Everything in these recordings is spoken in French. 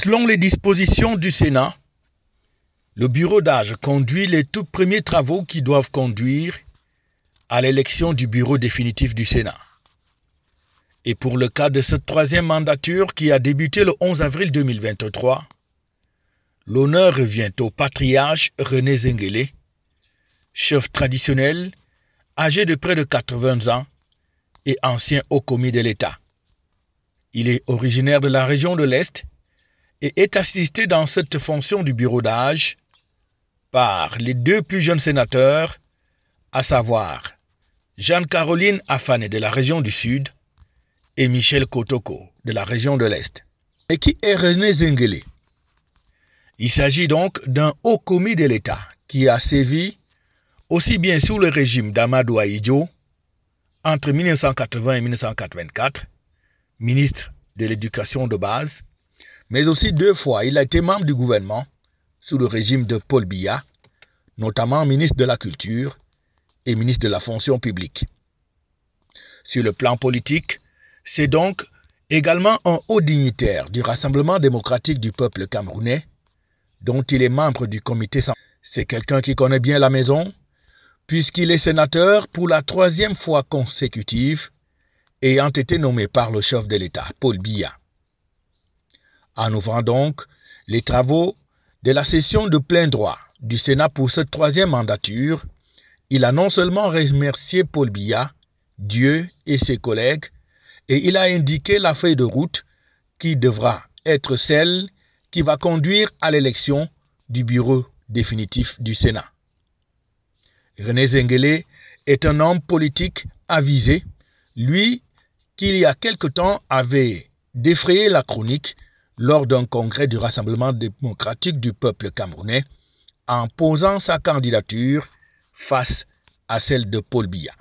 Selon les dispositions du Sénat, le bureau d'âge conduit les tout premiers travaux qui doivent conduire à l'élection du bureau définitif du Sénat. Et pour le cas de cette troisième mandature qui a débuté le 11 avril 2023, l'honneur revient au patriarche René Zenguélé, chef traditionnel, âgé de près de 80 ans et ancien haut commis de l'État. Il est originaire de la région de l'Est et est assisté dans cette fonction du bureau d'âge par les deux plus jeunes sénateurs, à savoir Jeanne-Caroline Afané de la région du Sud et Michel Kotoko de la région de l'Est. Et qui est René Zenguélé? Il s'agit donc d'un haut commis de l'État qui a sévi aussi bien sous le régime d'Amadou Ahidjo entre 1980 et 1984, ministre de l'Éducation de base, mais aussi 2 fois il a été membre du gouvernement sous le régime de Paul Biya, notamment ministre de la Culture et ministre de la Fonction publique. Sur le plan politique, c'est donc également un haut dignitaire du Rassemblement démocratique du peuple camerounais, dont il est membre du comité central. C'est quelqu'un qui connaît bien la maison, puisqu'il est sénateur pour la 3e fois consécutive, ayant été nommé par le chef de l'État, Paul Biya. En ouvrant donc les travaux de la session de plein droit du Sénat pour cette 3e mandature, il a non seulement remercié Paul Biya, Dieu et ses collègues, et il a indiqué la feuille de route qui devra être celle qui va conduire à l'élection du bureau définitif du Sénat. René Zenguélé est un homme politique avisé, lui qui il y a quelque temps avait défrayé la chronique lors d'un congrès du Rassemblement démocratique du peuple camerounais en posant sa candidature face à celle de Paul Biya.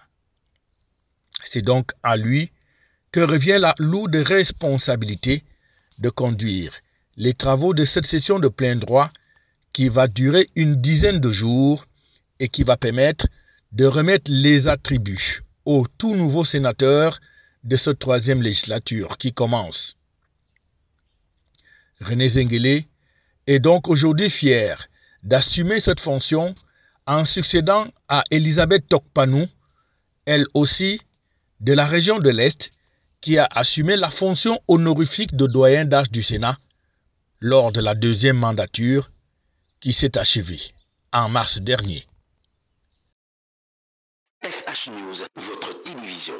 C'est donc à lui que revient la lourde responsabilité de conduire les travaux de cette session de plein droit qui va durer une dizaine de jours et qui va permettre de remettre les attributs aux tout nouveaux sénateurs de cette 3e législature qui commence. René Zenguélé est donc aujourd'hui fier d'assumer cette fonction en succédant à Elisabeth Tokpanou, elle aussi de la région de l'Est, qui a assumé la fonction honorifique de doyen d'âge du Sénat lors de la 2e mandature qui s'est achevée en mars dernier. FH News, votre télévision.